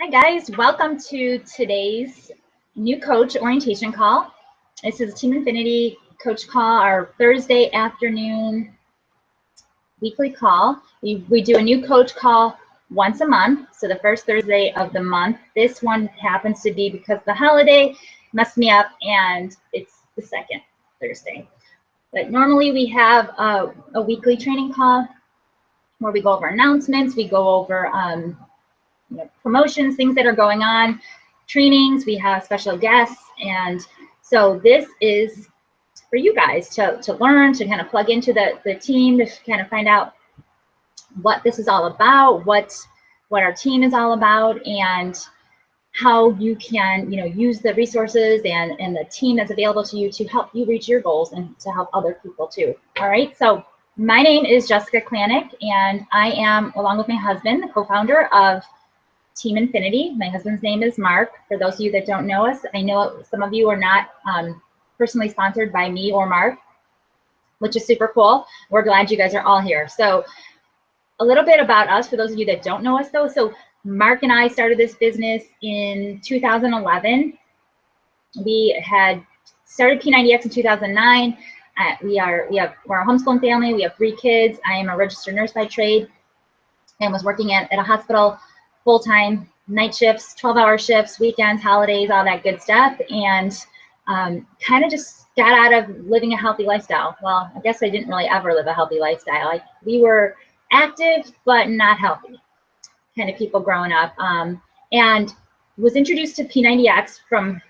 Hi guys, welcome to today's new coach orientation call. This is Team Infinity coach call, our Thursday afternoon weekly call. We do a new coach call once a month, so the first Thursday of the month. This one happens to be because the holiday messed me up and it's the second Thursday. But normally we have a weekly training call where we go over announcements, we go over promotions, things that are going on, trainings, we have special guests. And so this is for you guys to learn, to kind of plug into the team, to kind of find out what this is all about, what our team is all about, and how you can use the resources and the team that's available to you to help you reach your goals and to help other people too. All right, so my name is Jessica Klanick, and I am, along with my husband, the co-founder of Team Infinity. My husband's name is Mark. For those of you that don't know us, I know some of you are not personally sponsored by me or Mark, which is super cool. We're glad you guys are all here. So a little bit about us, for those of you that don't know us though. So Mark and I started this business in 2011. We had started P90X in 2009. We're a homeschooling family. We have 3 kids. I am a registered nurse by trade and was working at a hospital full-time, night shifts, 12-hour shifts, weekends, holidays, all that good stuff, and kind of just got out of living a healthy lifestyle. Well, I guess I didn't really ever live a healthy lifestyle. We were active but not healthy kind of people growing up, and was introduced to P90X from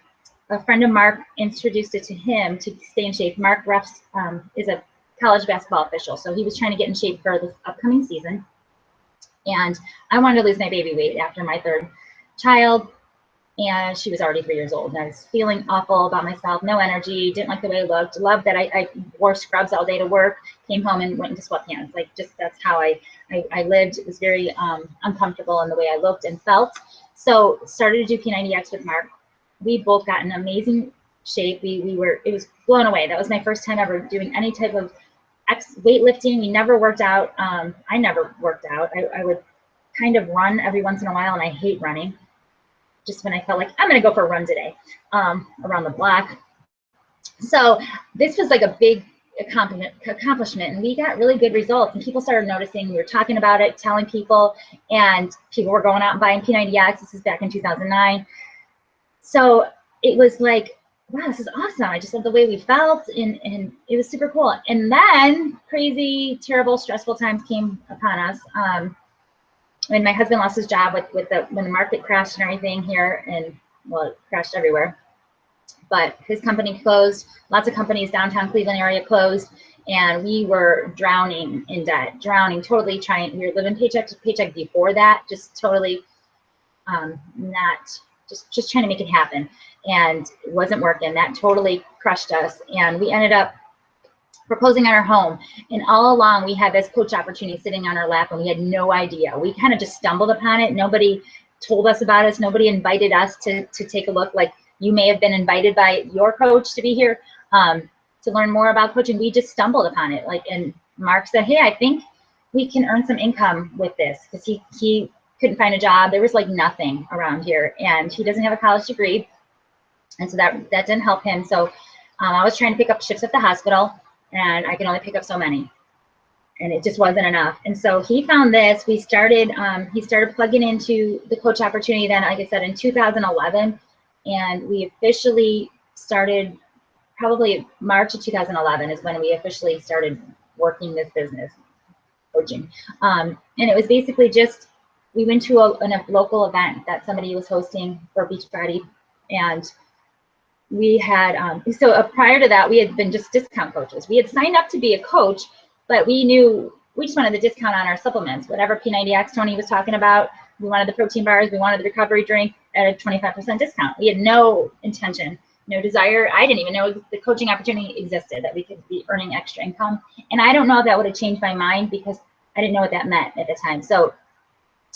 a friend of Mark. Introduced it to him to stay in shape. Mark refs is a college basketball official, so he was trying to get in shape for this upcoming season. And I wanted to lose my baby weight after my 3rd child, and she was already 3 years old. And I was feeling awful about myself, no energy, didn't like the way I looked, loved that I wore scrubs all day to work, came home and went into sweatpants. Like, just that's how I lived. It was very uncomfortable in the way I looked and felt. So started to do P90X with Mark. We both got in amazing shape. It was blown away. That was my first time ever doing any type of weightlifting. We never worked out. I never worked out. I would kind of run every once in a while, and I hate running. Just when I felt like I'm going to go for a run today, around the block. So this was like a big accomplishment, and we got really good results. And people started noticing. We were talking about it, telling people, and people were going out and buying P90X. This is back in 2009. So it was like, wow, this is awesome. I just love the way we felt, and it was super cool. And then crazy, terrible, stressful times came upon us. When my husband lost his job when the market crashed and everything here, and well, it crashed everywhere. But his company closed. Lots of companies downtown Cleveland area closed, and we were drowning in debt, totally trying. We were living paycheck to paycheck before that, just totally just trying to make it happen, and it wasn't working. That totally crushed us, and we ended up proposing on our home. And all along we had this coach opportunity sitting on our lap, and we had no idea. We kind of just stumbled upon it. Nobody told us about it. Nobody invited us to take a look. Like, you may have been invited by your coach to be here to learn more about coaching. We just stumbled upon it. And Mark said, hey, I think we can earn some income with this, because he couldn't find a job. There was like nothing around here, and he doesn't have a college degree, and so that didn't help him. So I was trying to pick up shifts at the hospital, and I could only pick up so many, and it just wasn't enough. And so he found this. He started plugging into the coach opportunity then, like I said, in 2011, and we officially started probably March of 2011 is when we officially started working this business, coaching. And it was basically just, we went to a local event that somebody was hosting for Beachbody, and we had, prior to that, we had been just discount coaches. We had signed up to be a coach, but we knew we just wanted the discount on our supplements. Whatever P90X Tony was talking about, we wanted the protein bars, we wanted the recovery drink at a 25% discount. We had no intention, no desire. I didn't even know the coaching opportunity existed, that we could be earning extra income. And I don't know if that would have changed my mind, because I didn't know what that meant at the time. So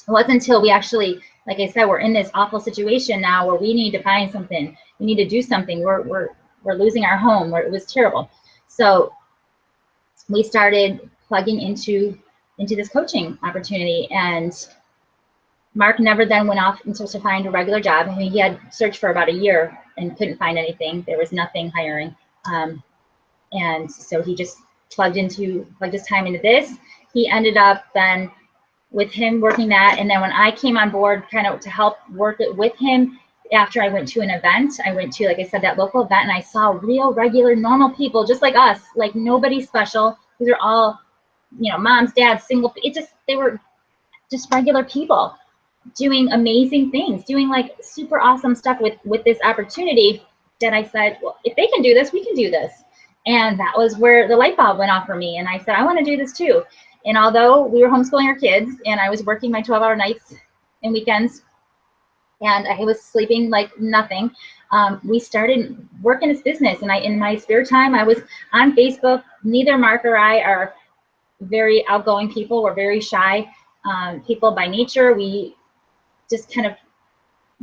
it wasn't until we actually, like I said, we're in this awful situation now where we need to find something. We need to do something. We're losing our home. It was terrible. So we started plugging into this coaching opportunity, and Mark never then went off until to find a regular job. I mean, he had searched for about a year and couldn't find anything. There was nothing hiring. And so he just plugged his time into this. He ended up then with him working that. And then when I came on board kind of to help work it with him, after I went to an event, I went to, like I said, that local event, and I saw real, regular, normal people, just like us, like nobody special. These are all, you know, moms, dads, single, they were just regular people doing amazing things, doing like super awesome stuff with this opportunity that I said, well, if they can do this, we can do this. And that was where the light bulb went off for me. And I said, I want to do this too. And although we were homeschooling our kids and I was working my 12-hour nights and weekends, and I was sleeping like nothing, we started working this business. And in my spare time, I was on Facebook. Neither Mark or I are very outgoing people. We're very shy people by nature. We just kind of,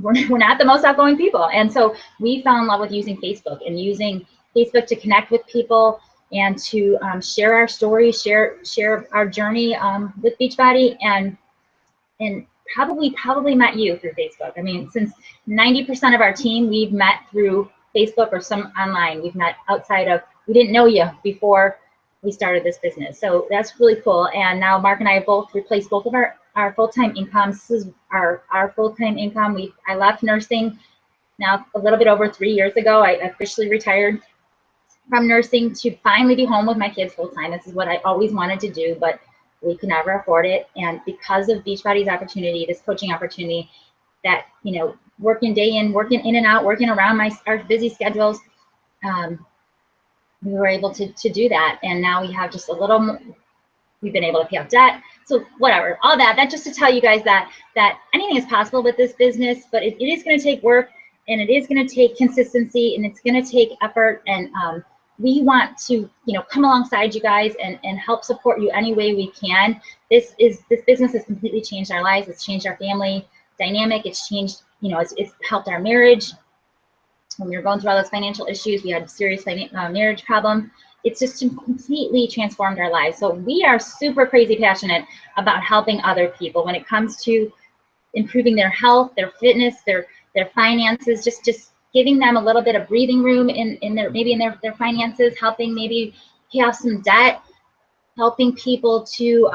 we're not the most outgoing people. And so we fell in love with using Facebook and using Facebook to connect with people and to share our stories, share our journey with Beachbody, and probably met you through Facebook. I mean, since 90% of our team, we've met through Facebook or some online. We've met outside of, we didn't know you before we started this business. So that's really cool. And now Mark and I have both replaced both of our full-time incomes. This is our full-time income. I left nursing now a little bit over 3 years ago. I officially retired from nursing to finally be home with my kids full-time. This is what I always wanted to do, but we could never afford it. And because of Beachbody's opportunity, this coaching opportunity, that, you know, working day in, working in and out, working around our busy schedules, we were able to do that. And now we have just a little more, we've been able to pay off debt. So whatever, all that just to tell you guys that anything is possible with this business, but it is going to take work, and it is going to take consistency, and it's going to take effort. And we want to, you know, come alongside you guys and help support you any way we can. This business has completely changed our lives. It's changed our family dynamic. It's changed, you know, it's helped our marriage. When we were going through all those financial issues, we had a serious marriage problem. It's just completely transformed our lives. So we are super crazy passionate about helping other people when it comes to improving their health, their fitness, their finances, just giving them a little bit of breathing room in their finances, helping maybe pay off some debt, helping people to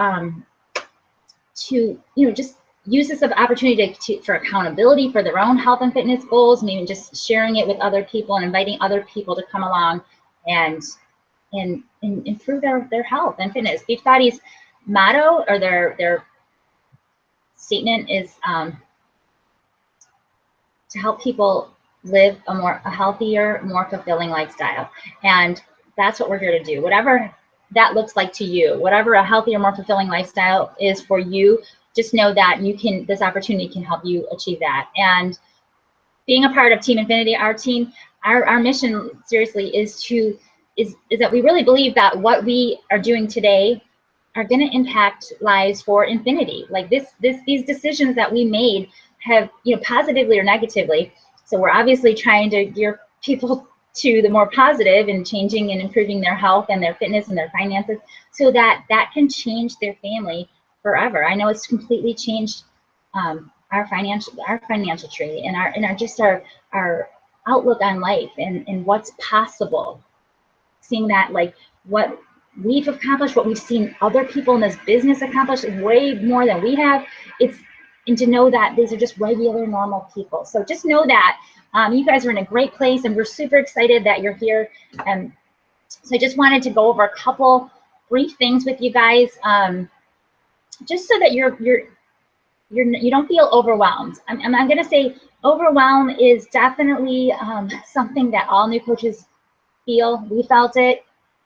you know, just use this as an opportunity for accountability for their own health and fitness goals, and even just sharing it with other people and inviting other people to come along and improve their health and fitness. Beachbody's motto, or their statement, is to help people live a healthier, more fulfilling lifestyle. And that's what we're here to do. Whatever that looks like to you, whatever a healthier, more fulfilling lifestyle is for you, just know that this opportunity can help you achieve that. And being a part of Team Infinity, our team, our mission seriously is that we really believe that what we are doing today are going to impact lives for infinity. Like these decisions that we made have, you know, positively or negatively. So we're obviously trying to gear people to the more positive and changing and improving their health and their fitness and their finances, so that can change their family forever. I know it's completely changed our financial tree and our outlook on life and what's possible. Seeing that, like, what we've accomplished, what we've seen other people in this business accomplish, way more than we have. And to know that these are just regular, normal people. So just know that you guys are in a great place, and we're super excited that you're here. So I just wanted to go over a couple brief things with you guys, just so that you don't feel overwhelmed. I'm going to say overwhelm is definitely something that all new coaches feel. We felt it.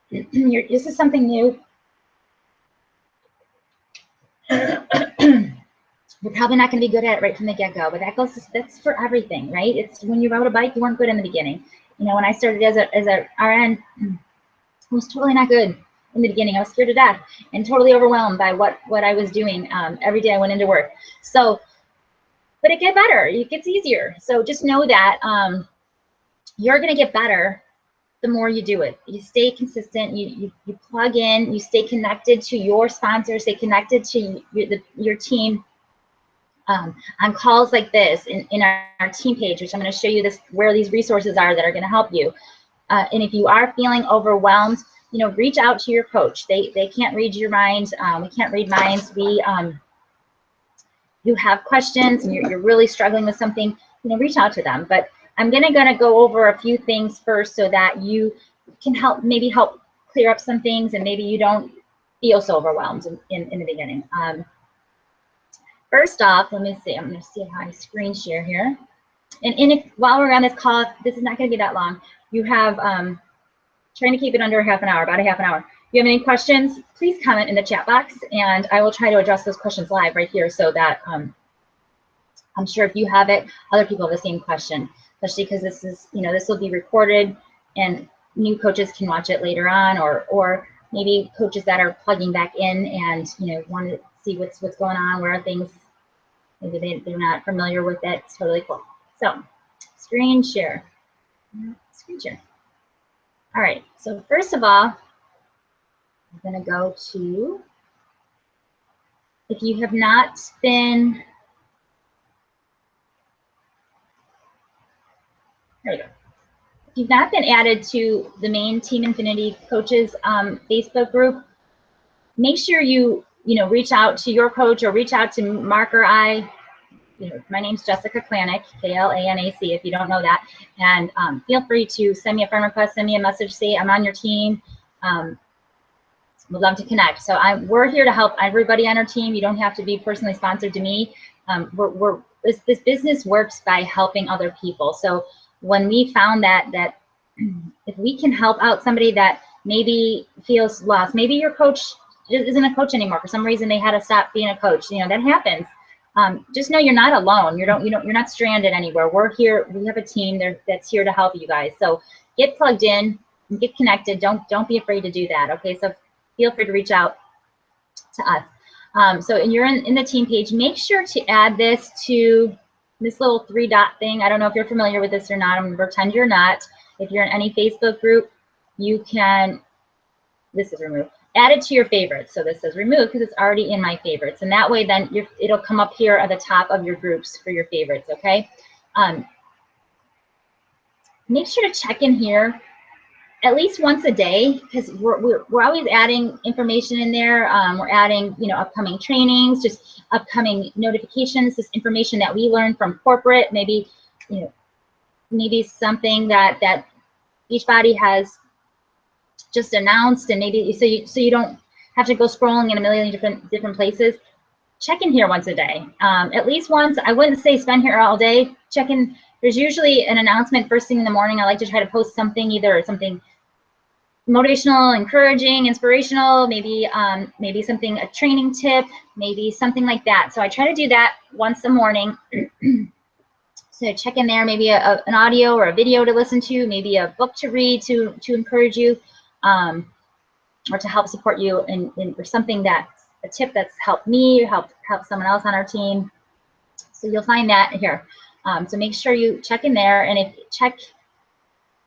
This is something new. You're probably not going to be good at it right from the get-go, but that's for everything, right? It's when you rode a bike, you weren't good in the beginning. You know, when I started as a RN, I was totally not good in the beginning. I was scared to death and totally overwhelmed by what I was doing every day I went into work. So, but it gets better. It gets easier. So just know that you're going to get better the more you do it. You stay consistent, you plug in, you stay connected to your sponsor, stay connected to your team, on calls like this, in our team page, which I'm going to show you this, where these resources are that are going to help you. And if you are feeling overwhelmed, you know, reach out to your coach. They can't read your mind. We can't read minds. You have questions and you're really struggling with something, you know, reach out to them. But I'm gonna go over a few things first so that you can maybe help clear up some things, and maybe you don't feel so overwhelmed in the beginning. First off, let me see. I'm gonna see how I screen share here. And while we're on this call, this is not gonna be that long. You have, trying to keep it under half an hour, about a half an hour. If you have any questions, please comment in the chat box, and I will try to address those questions live right here, so that I'm sure if you have it, other people have the same question, especially because this is, you know, this will be recorded and new coaches can watch it later on, or maybe coaches that are plugging back in and, you know, want to see what's going on, where are things, maybe they're not familiar with it. It's totally cool. So screen share. Screen share. All right, so first of all, I'm going to go to, if you have not been, there you go. If you've not been added to the main Team Infinity Coaches Facebook group, make sure you reach out to your coach, or reach out to Mark or I. You know, my name's Jessica Klanac, K-L-A-N-A-C, if you don't know that. And feel free to send me a friend request, send me a message, say I'm on your team. We'd love to connect. So we're here to help everybody on our team. You don't have to be personally sponsored to me. This business works by helping other people. So when we found that if we can help out somebody that maybe feels lost, maybe your coach isn't a coach anymore, for some reason they had to stop being a coach, you know, that happens. Just know you're not alone. You're not stranded anywhere. We're here. We have a team that's here to help you guys. So get plugged in, get connected. Don't be afraid to do that. Okay, so feel free to reach out to us. So you're in the team page. Make sure to add this to this little 3-dot thing. I don't know if you're familiar with this or not. I'm going to pretend you're not. If you're in any Facebook group, you can. This is remove. Add it to your favorites. So this says remove because it's already in my favorites, and that way then it'll come up here at the top of your groups for your favorites. Okay. Make sure to check in here at least once a day, because we're always adding information in there. We're adding, you know, upcoming trainings, just upcoming notifications, this information that we learned from corporate, maybe, you know, maybe something that Beachbody has just announced, and maybe so you don't have to go scrolling in a million different places. Check in here once a day, at least once. I wouldn't say spend here all day. Check in. There's usually an announcement first thing in the morning. I like to try to post something, either something motivational, encouraging, inspirational, maybe something, a training tip, maybe something like that. So I try to do that once a morning. So check in there, maybe an audio or a video to listen to, maybe a book to read to encourage you, or to help support you in or something that's a tip that's helped me, help someone else on our team. So you'll find that here. So make sure you check in there, and if check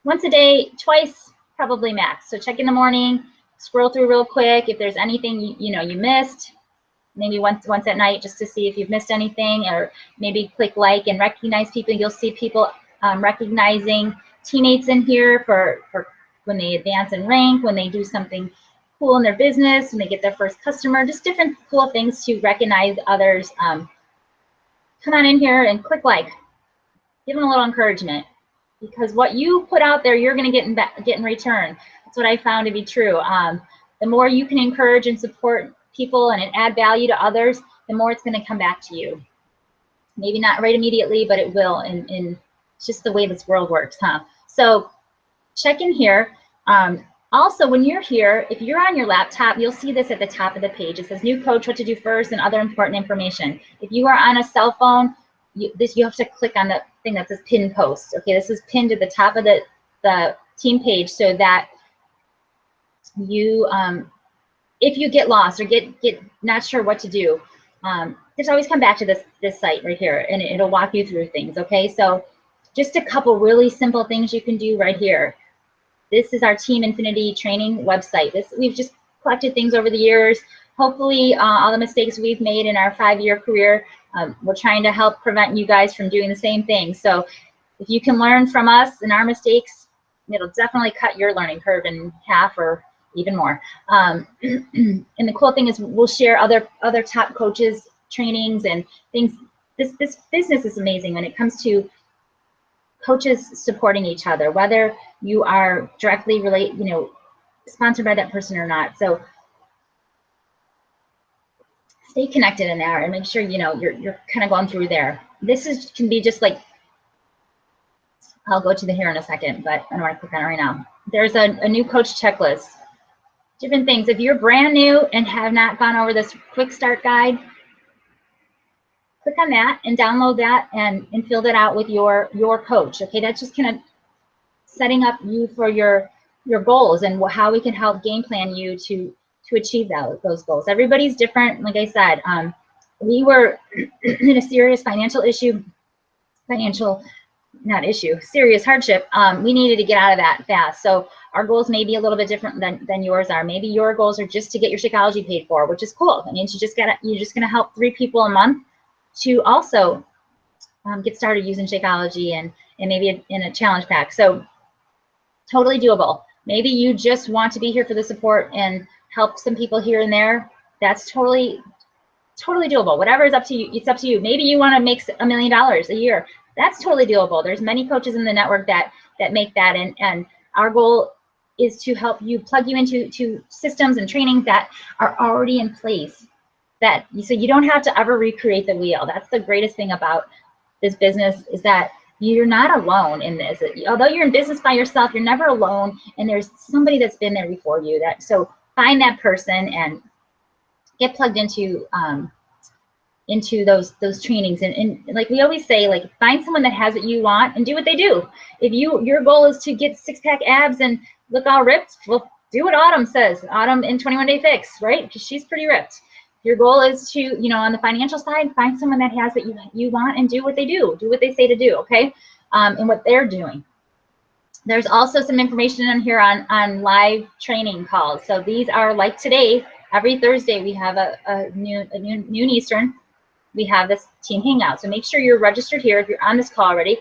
once a day, twice probably max. So check in the morning, scroll through real quick. If there's anything you missed, maybe once at night, just to see if you've missed anything, or maybe click like and recognize people. You'll see people recognizing teammates in here for when they advance in rank, when they do something cool in their business, when they get their first customer, just different cool things to recognize others. Come on in here and click like. Give them a little encouragement, because what you put out there, you're going to get in return. That's what I found to be true. The more you can encourage and support people and add value to others, the more it's going to come back to you. Maybe not right immediately, but it will. And it's just the way this world works, huh? So check in here. Also, when you're here, if you're on your laptop, you'll see this at the top of the page. It says new coach, what to do first, and other important information. If you are on a cell phone, you have to click on the thing that says pin post. Okay, this is pinned at the top of the team page, so that you, if you get lost or get not sure what to do, just always come back to this site right here, and it'll walk you through things. Okay, so just a couple really simple things you can do right here. This is our Team Infinity training website. We've just collected things over the years. hopefully all the mistakes we've made in our 5-year career, we're trying to help prevent you guys from doing the same thing. So if you can learn from us and our mistakes, it'll definitely cut your learning curve in half or even more. And the cool thing is we'll share other top coaches trainings and things. This business is amazing when it comes to coaches supporting each other, whether you are directly sponsored by that person or not. So stay connected in there and make sure you're kind of going through there. This can be just like, I'll go to the here in a second, but I don't want to click on it right now. There's a new coach checklist. Different things. If you're brand new and have not gone over this quick start guide, click on that and download that and fill that out with your coach. Okay, that's just kind of setting up you for your goals and how we can help game plan you to achieve those goals. Everybody's different. Like I said, we were in a serious serious hardship. We needed to get out of that fast. So our goals may be a little bit different than yours are. Maybe your goals are just to get your Shakeology paid for, which is cool. I mean, you're just gonna help 3 people a month to also get started using Shakeology and maybe in a challenge pack. So totally doable. Maybe you just want to be here for the support and help some people here and there. That's totally doable. Whatever is up to you, it's up to you. Maybe you want to make $1 million a year. That's totally doable. There's many coaches in the network that make that, and our goal is to help you plug you into systems and trainings that are already in place, so you don't have to ever recreate the wheel. That's the greatest thing about this business, is that you're not alone in this. Although you're in business by yourself, you're never alone, and there's somebody that's been there before you. So find that person and get plugged into those trainings, and like we always say, like, find someone that has what you want and do what they do. If your goal is to get 6-pack abs and look all ripped, well, do what Autumn says. Autumn in 21 Day Fix, right? Because she's pretty ripped. If your goal is to, on the financial side, find someone that has what you want and do what they do. Do what they say to do, okay? And what they're doing. There's also some information on here on live training calls. So these are like today. Every Thursday we have a noon Eastern. We have this team hangout. So make sure you're registered here. If you're on this call already,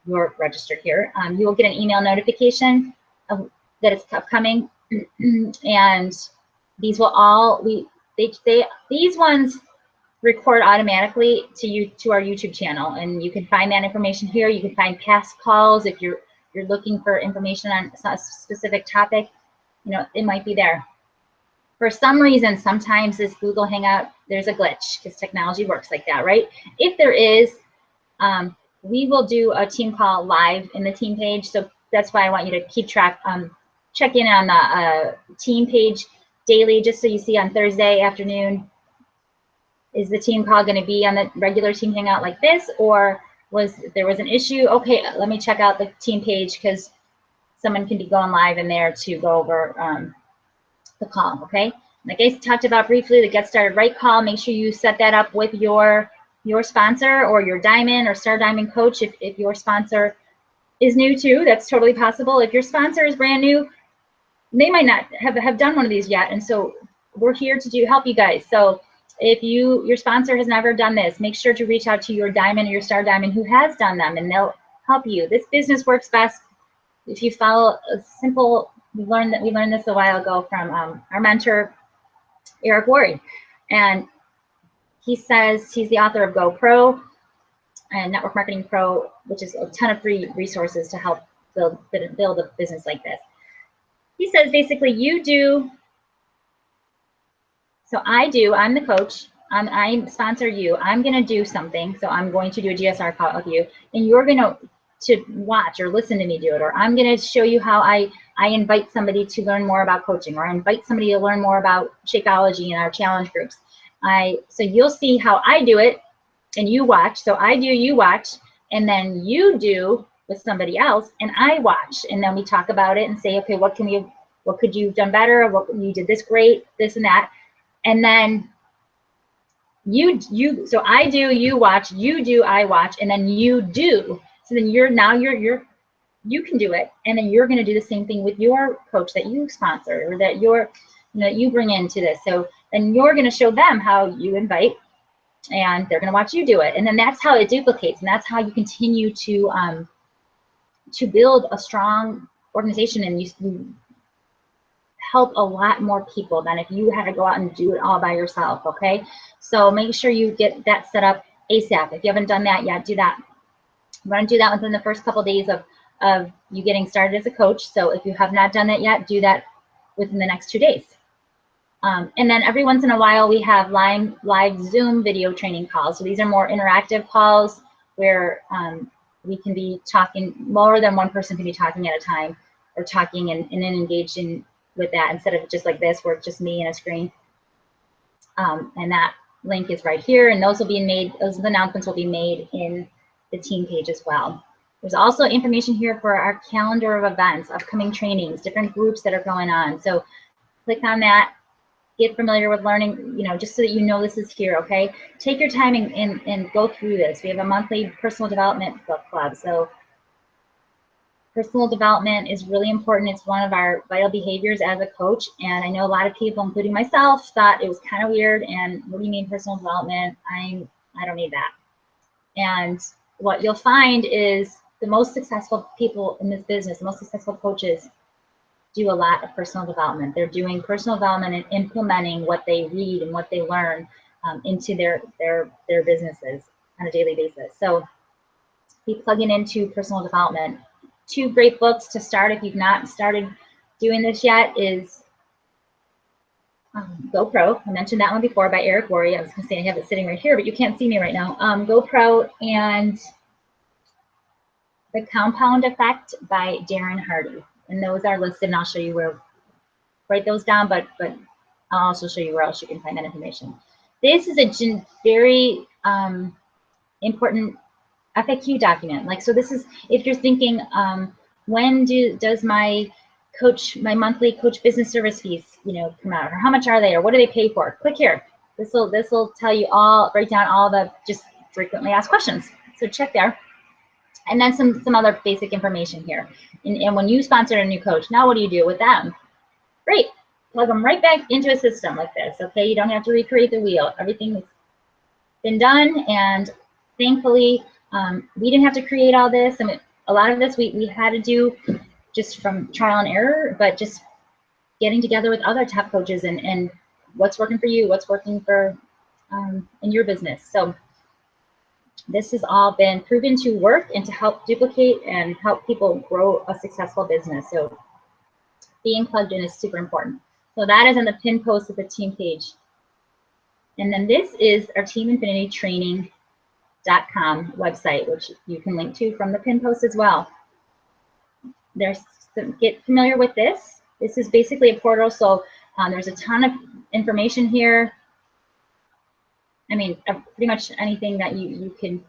you're registered here. You will get an email notification that it's upcoming, and these will all these ones record automatically to our YouTube channel, and you can find that information here. You can find past calls if you're looking for information on a specific topic. It might be there. For some reason, sometimes this Google Hangout, there's a glitch, because technology works like that, right? If there is, we will do a team call live in the team page. So that's why I want you to keep track, check in on the team page daily, just so you see on Thursday afternoon, is the team call going to be on the regular team hangout like this, or there was an issue? Okay, let me check out the team page, because someone can be going live in there to go over the call, okay? Like I talked about briefly, the Get Started Right call, make sure you set that up with your sponsor or your Diamond or Star Diamond coach. If your sponsor is new too, that's totally possible. If your sponsor is brand new, they might not have done one of these yet, and so we're here to help you guys. So if your sponsor has never done this, make sure to reach out to your Diamond or your Star Diamond who has done them, and they'll help you. This business works best if you follow a simple. We learned this a while ago from our mentor, Eric Worre, and he says, he's the author of Go Pro and Network Marketing Pro, which is a ton of free resources to help build a business like this. He says basically, you do. So I'm the coach. I sponsor you. I'm going to do something. So I'm going to do a GSR call with you, and you're going to watch or listen to me do it, or I'm going to show you how I invite somebody to learn more about coaching, or I invite somebody to learn more about Shakeology in our challenge groups. So you'll see how I do it, and you watch. So I do, you watch, and then you do with somebody else, and I watch, and then we talk about it and say, okay, what could you have done better? What you did this great, this and that, and then so I do, you watch, you do, I watch, and then you do. So then you can do it, and then you're going to do the same thing with your coach that you sponsor, or that you bring into this. So and you're going to show them how you invite, and they're going to watch you do it. And then that's how it duplicates, and that's how you continue to build a strong organization, and you help a lot more people than if you had to go out and do it all by yourself. Okay, so make sure you get that set up ASAP. If you haven't done that yet, do that. You want to do that within the first couple of days of you getting started as a coach. So if you have not done that yet, do that within the next 2 days. And then every once in a while, we have live Zoom video training calls. So these are more interactive calls where we can be talking, more than one person can be talking at a time, or talking and engaging with that, instead of just like this, where it's just me and a screen. And that link is right here, and those announcements will be made in the team page as well. There's also information here for our calendar of events, upcoming trainings, different groups that are going on. So click on that. Get familiar with learning, just so that you know this is here, okay? Take your time and go through this. We have a monthly personal development book club. So personal development is really important. It's one of our vital behaviors as a coach. And I know a lot of people, including myself, thought it was kind of weird. And what do you mean personal development? I don't need that. And what you'll find is the most successful people in this business, the most successful coaches, do a lot of personal development. They're doing personal development and implementing what they read and what they learn into their businesses on a daily basis. So be plugging into personal development. 2 great books to start if you've not started doing this yet is GoPro. I mentioned that one before, by Eric Worre. I was going to say I have it sitting right here, but you can't see me right now. GoPro, and The Compound Effect by Darren Hardy. And those are listed, and I'll show you where, write those down, but I'll also show you where else you can find that information. This is a very important FAQ document. So this is, if you're thinking, when does my monthly coach business service fees, come out, or how much are they, or what do they pay for? Click here. This will tell you break down all the just frequently asked questions. So check there. And then some other basic information here. And when you sponsor a new coach, now what do you do with them? Great, plug them right back into a system like this, okay? You don't have to recreate the wheel. Everything's been done, and thankfully, we didn't have to create all this. I mean, a lot of this we had to do just from trial and error, but just getting together with other top coaches and what's working for you, what's working for in your business. So this has all been proven to work and to help duplicate and help people grow a successful business. So being plugged in is super important. So that is on the pin post of the team page. And then this is our TeamInfinityTraining.com website, which you can link to from the pin post as well. Get familiar with this. This is basically a portal, so there's a ton of information here. I mean, pretty much anything that you can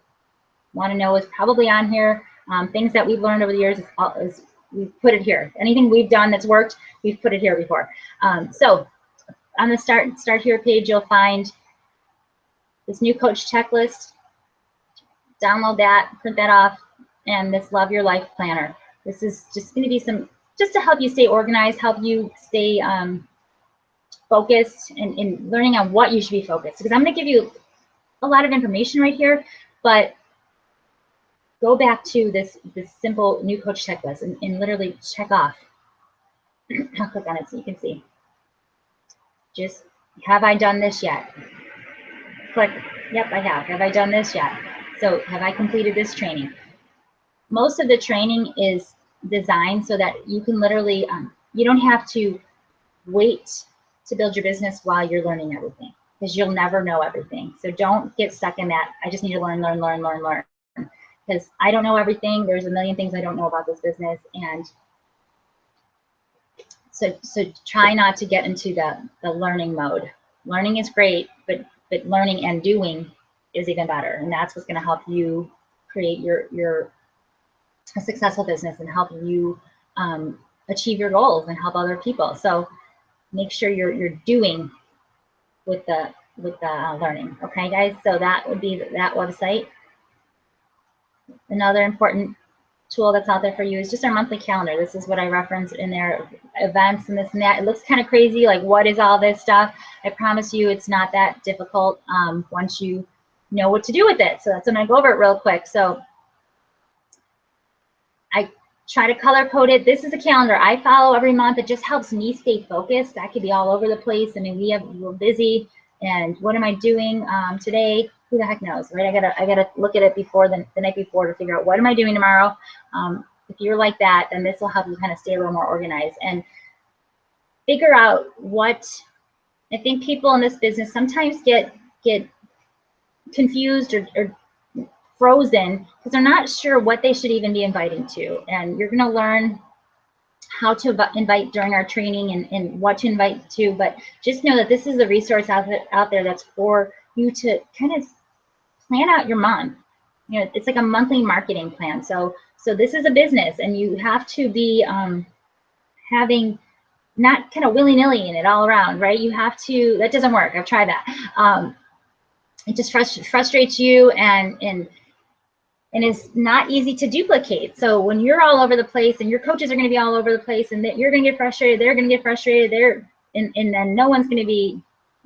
want to know is probably on here. Things that we've learned over the years is we've put it here. Anything we've done that's worked, we've put it here before. So on the start here page, you'll find this new coach checklist. Download that, print that off, and this Love Your Life Planner. This is just going to be just to help you stay organized, help you stay focused, and learning on what you should be focused. Because I'm going to give you a lot of information right here, but go back to this simple new coach checklist and literally check off. I'll click on it so you can see. Just, have I done this yet? Click, yep, I have. Have I done this yet? So have I completed this training? Most of the training is designed so that you can literally, you don't have to wait to build your business while you're learning everything, because you'll never know everything. So don't get stuck in that, I just need to learn. Because I don't know everything. There's a million things I don't know about this business. And so try not to get into the learning mode. Learning is great, but learning and doing is even better. And that's what's going to help you create your successful business and help you achieve your goals and help other people. So make sure you're doing with the learning. Okay, guys. So that would be that website. Another important tool that's out there for you is just our monthly calendar. This is what I reference in their events and this and that. It looks kind of crazy, like what is all this stuff? I promise you it's not that difficult once you know what to do with it. So that's I'm gonna go over it real quick. So I try to color code it. This is a calendar I follow every month. It just helps me stay focused. I could be all over the place. I mean, we're busy, and what am I doing today? Who the heck knows, right? I gotta look at it before the night before to figure out what am I doing tomorrow. If you're like that, then this will help you kind of stay a little more organized and figure out what. I think people in this business sometimes get confused or frozen because they're not sure what they should even be inviting to. And you're going to learn how to invite during our training and what to invite to. But just know that this is a resource out there that's for you to kind of plan out your month. You know, it's like a monthly marketing plan. So this is a business, and you have to be having not kind of willy-nilly in it all around, right? You have to. That doesn't work. I've tried that. It just frustrates you and is not easy to duplicate. So when you're all over the place and your coaches are going to be all over the place and that you're going to get frustrated, they're going to get frustrated, and then no one's going to be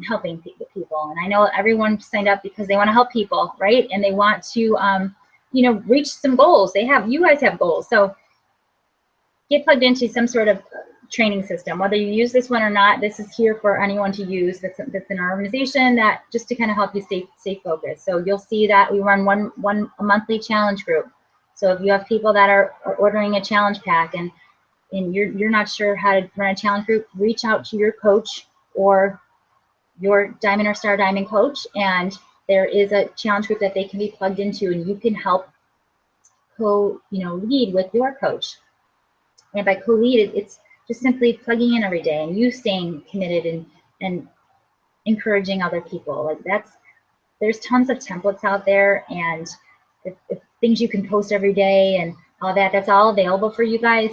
helping people. And I know everyone signed up because they want to help people, right? And they want to, you know, reach some goals. You guys have goals. So get plugged into some sort of training system, whether you use this one or not. This is here for anyone to use that's in our organization, that just to kind of help you stay focused. So you'll see that we run a monthly challenge group. So if you have people that are ordering a challenge pack and you're not sure how to run a challenge group, reach out to your coach or your Diamond or Star Diamond coach, and there is a challenge group that they can be plugged into, and you can help lead with your coach. And by co-lead, it's just simply plugging in every day and you staying committed and encouraging other people. Like there's tons of templates out there, and if things you can post every day and all that, that's all available for you guys.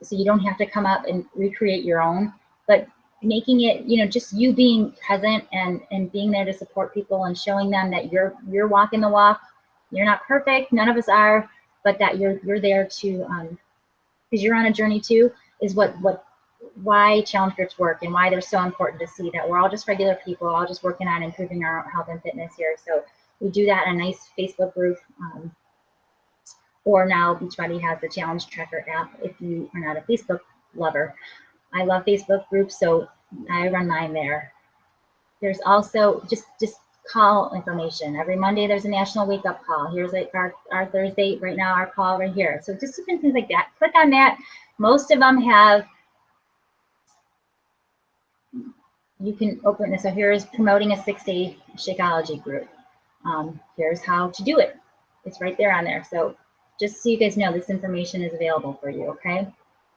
So you don't have to come up and recreate your own, but making it, you know, just you being present and being there to support people and showing them that you're walking the walk. You're not perfect, none of us are, but that you're there to because you're on a journey too, is why challenge groups work and why they're so important to see that we're all just regular people, all just working on improving our health and fitness here. So we do that in a nice Facebook group, or now Beachbody has the Challenge Tracker app if you are not a Facebook lover. I love Facebook groups, so I run mine there. There's also just call information. Every Monday there's a national wake up call. Here's like our Thursday right now, our call right here. So just different things like that. Click on that. Most of them have, you can open this. So here's promoting a 6-day Shakeology group. Here's how to do it. It's right there on there. So just so you guys know, this information is available for you, okay?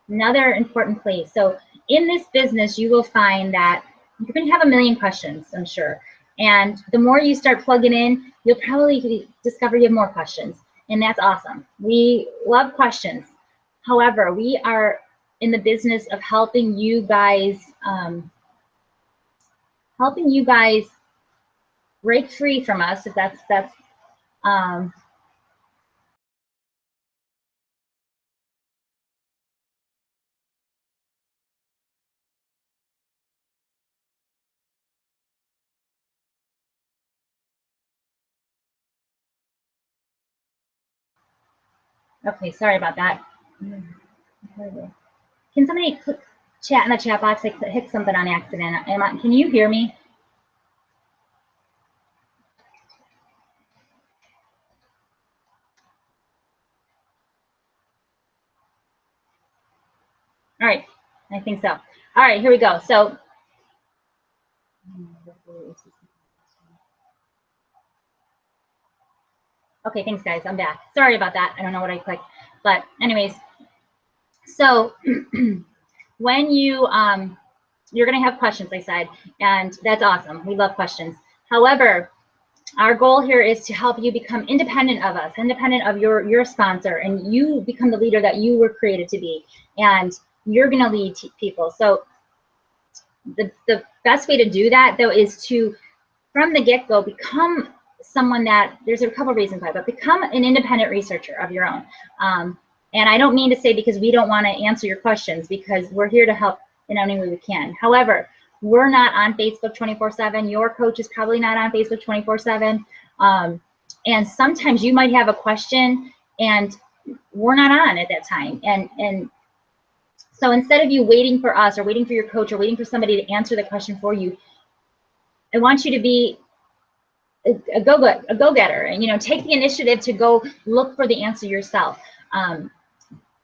Another important place. So in this business, you will find that you're going to have a million questions, I'm sure. And the more you start plugging in, you'll probably discover you have more questions. And that's awesome. We love questions. However, we are in the business of helping you guys break free from us, if that's okay, sorry about that. Can somebody click chat in the chat box? I hit something on accident. Can you hear me? All right, I think so. All right, here we go. So, okay, thanks guys, I'm back. Sorry about that, I don't know what I clicked. But anyways, so when you're gonna have questions, I said, and that's awesome, we love questions. However, our goal here is to help you become independent of us, independent of your sponsor, and you become the leader that you were created to be, and you're gonna lead people. So the best way to do that though is to, from the get-go, become someone that, there's a couple reasons why, but become an independent researcher of your own. And I don't mean to say because we don't want to answer your questions, because we're here to help in any way we can. However, we're not on Facebook 24/7. Your coach is probably not on Facebook 24/7. And sometimes you might have a question and we're not on at that time. And so instead of you waiting for us or waiting for your coach or waiting for somebody to answer the question for you, I want you to be a go-getter and, you know, take the initiative to go look for the answer yourself.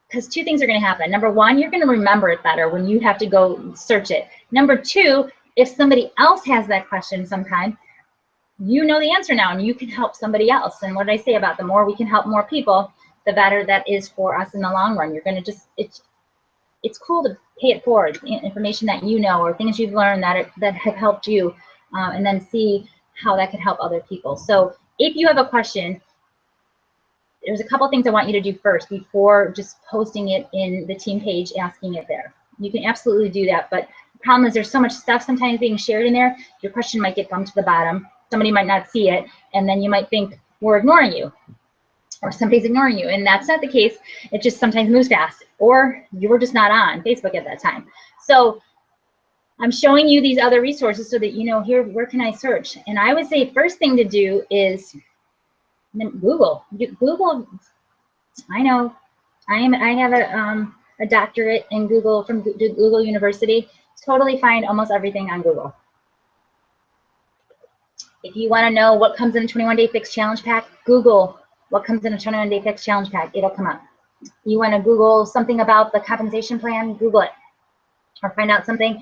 Because two things are going to happen. Number one, you're going to remember it better when you have to go search it. Number two, if somebody else has that question sometime, you know the answer now and you can help somebody else. And what did I say about the more we can help more people, the better that is for us in the long run. You're going to just, it's cool to pay it forward, information that you know or things you've learned that have helped you, and then see how that could help other people. So if you have a question, there's a couple things I want you to do first before just posting it in the team page, asking it there. You can absolutely do that, but the problem is there's so much stuff sometimes being shared in there, your question might get bumped to the bottom. Somebody might not see it, and then you might think we're ignoring you, or somebody's ignoring you, and that's not the case. It just sometimes moves fast, or you were just not on Facebook at that time. So I'm showing you these other resources so that you know, here, where can I search? And I would say first thing to do is Google. Google. I know. I have a doctorate in Google from Google University. Totally find almost everything on Google. If you want to know what comes in a 21-day fix challenge pack, Google what comes in a 21-day fix challenge pack. It'll come up. You want to Google something about the compensation plan, Google it, or find out something.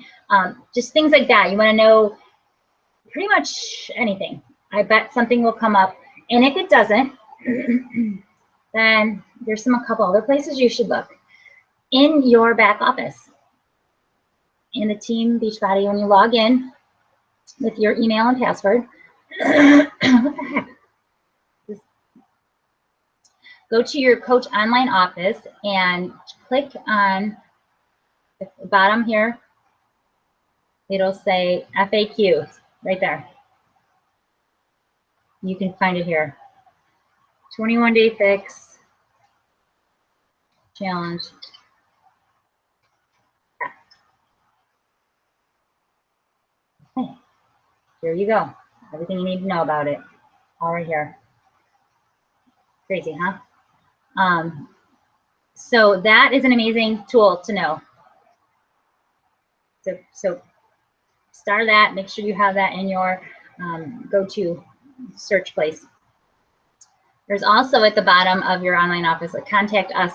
Just things like that. You want to know pretty much anything. I bet something will come up. And if it doesn't, then there's a couple other places you should look. In your back office, in the Team Beachbody, when you log in with your email and password, what the heck? Just go to your Coach Online office and click on the bottom here. It'll say FAQ right there. You can find it here. 21-day fix challenge. Okay. Here you go. Everything you need to know about it. All right here. Crazy, huh? So that is an amazing tool to know. So start that. Make sure you have that in your go-to search place. There's also at the bottom of your online office a contact us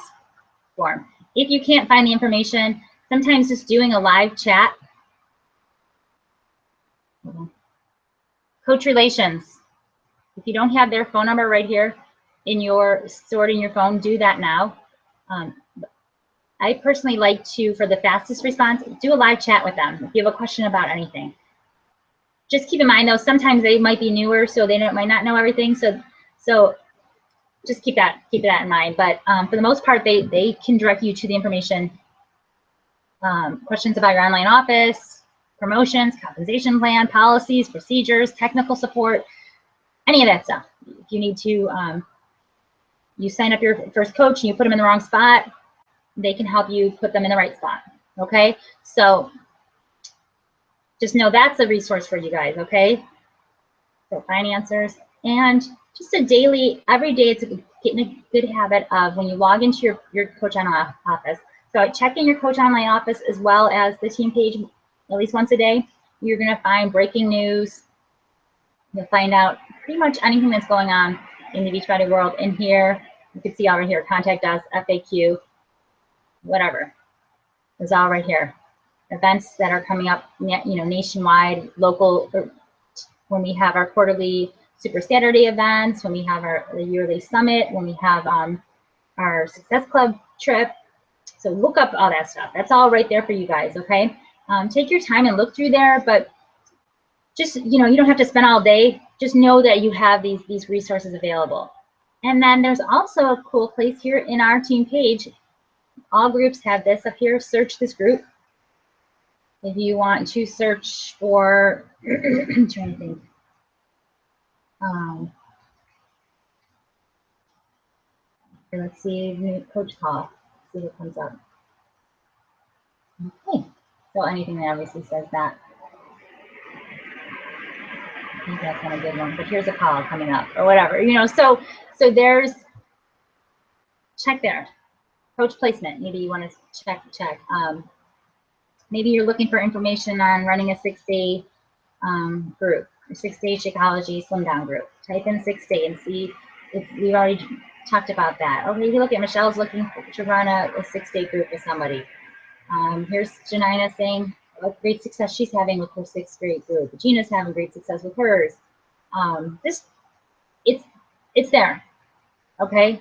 form. If you can't find the information, sometimes just doing a live chat. Coach Relations. If you don't have their phone number right here in your stored in your phone, do that now. I personally like to, for the fastest response, do a live chat with them if you have a question about anything. Just keep in mind though, sometimes they might be newer, so they might not know everything. So just keep that in mind. But for the most part, they can direct you to the information. Questions about your online office, promotions, compensation plan, policies, procedures, technical support, any of that stuff. If you need to, you sign up your first coach and you put them in the wrong spot, they can help you put them in the right spot. Okay, so just know that's a resource for you guys. Okay, so financiers, and just a daily, every day, it's getting a good habit of when you log into your Coach Online office. So check in your Coach Online office as well as the team page at least once a day. You're going to find breaking news. You'll find out pretty much anything that's going on in the Beachbody world. In here, you can see over here, contact us, FAQ, whatever. It's all right here. Events that are coming up, you know, nationwide, local, when we have our quarterly Super Saturday events, when we have our yearly summit, when we have our Success Club trip. So look up all that stuff. That's all right there for you guys, okay? Take your time and look through there, but just, you know, you don't have to spend all day. Just know that you have these resources available. And then there's also a cool place here in our team page. All groups have this up here. Search this group. If you want to search for, I'm trying to think. Okay, let's see, new coach call. See what comes up. Okay, so anything that obviously says that. I think that's not a good one, but here's a call coming up or whatever, you know. So there's, check there. Coach placement, maybe you want to check. Maybe you're looking for information on running a 6-day group, a 6-day Shakeology Slim Down group. Type in 6-day and see if we've already talked about that. Okay, you look at Michelle's looking to run a 6-day group with somebody. Here's Janina saying what great success she's having with her 6th grade group. Gina's having great success with hers. It's there. Okay.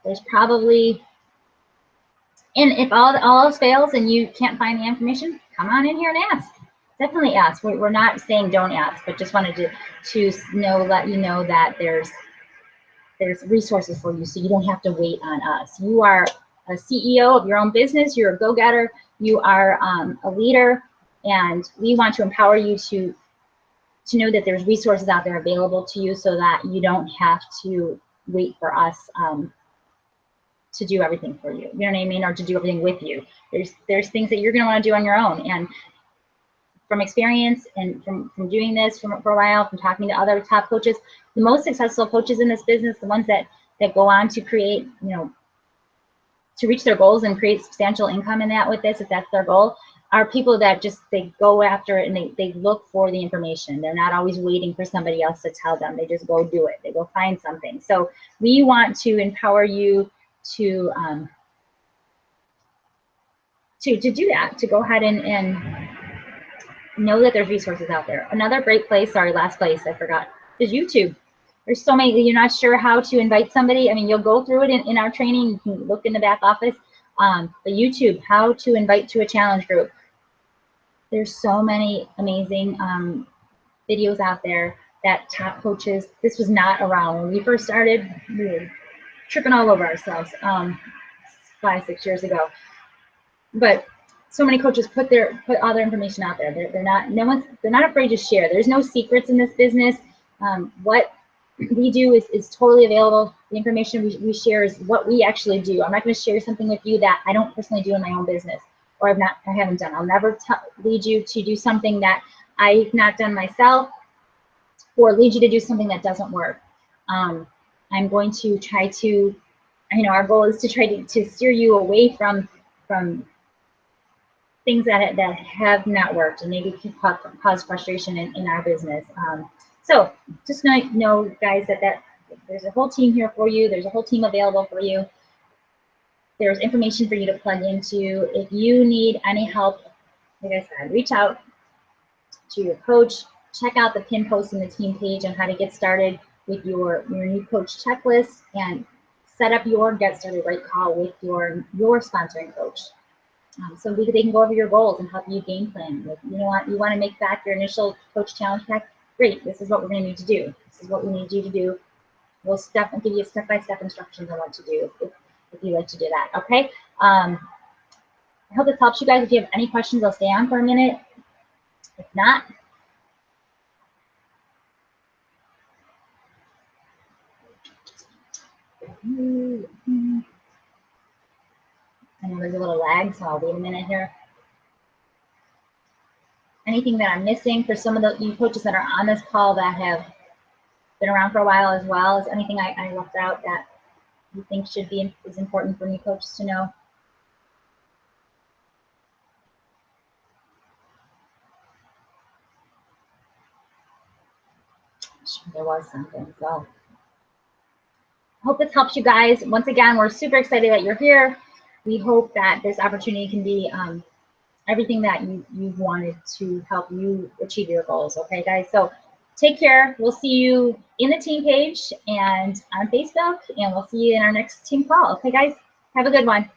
There's probably, and if all else fails and you can't find the information, come on in here and ask. Definitely ask. We're not saying don't ask, but just wanted to let you know that there's resources for you, so you don't have to wait on us. You are a CEO of your own business. You're a go-getter. You are a leader, and we want to empower you to know that there's resources out there available to you, so that you don't have to wait for us to do everything for you. You know what I mean? Or to do everything with you. There's things that you're going to want to do on your own. And from experience and from doing this for a while, from talking to other top coaches, the most successful coaches in this business, the ones that go on to create, you know, to reach their goals and create substantial income in that with this, if that's their goal, are people that just, they go after it and they look for the information. They're not always waiting for somebody else to tell them. They just go do it. They go find something. So we want to empower you to do that, to go ahead and know that there's resources out there. Another great place, sorry, last place I forgot, is YouTube. There's so many, you're not sure how to invite somebody. I mean, you'll go through it in our training. You can look in the back office. But YouTube, how to invite to a challenge group. There's so many amazing videos out there that top coaches, this was not around. When we first started, we were tripping all over ourselves 5-6 years ago. But so many coaches put all their information out there. They're not afraid to share. There's no secrets in this business. What we do is totally available. The information we share is what we actually do. I'm not going to share something with you that I don't personally do in my own business, or I haven't done. I'll never lead you to do something that I've not done myself, or lead you to do something that doesn't work. I'm going to try to, you know, our goal is to try to steer you away from things that have not worked and maybe can cause frustration in our business. So just know, guys, that there's a whole team here for you. There's a whole team available for you. There's information for you to plug into. If you need any help, like I said, reach out to your coach. Check out the pin post in the team page on how to get started with your new coach checklist and set up your Get Started Right call with your sponsoring coach. So they can go over your goals and help you game plan. Like, you know what, you want to make back your initial coach challenge pack? Great, this is what we're going to need to do. This is what we need you to do. We'll give you step-by-step instructions on what to do if you like to do that, okay? I hope this helps you guys. If you have any questions, I'll stay on for a minute. If not, I know there's a little lag, so I'll wait a minute here. Anything that I'm missing for some of you coaches that are on this call that have been around for a while as well? Is anything I left out that you think is important for new coaches to know? There was something. So I hope this helps you guys. Once again, we're super excited that you're here. We hope that this opportunity can be everything that you've wanted to help you achieve your goals. Okay, guys? So take care. We'll see you in the team page and on Facebook, and we'll see you in our next team call. Okay, guys? Have a good one.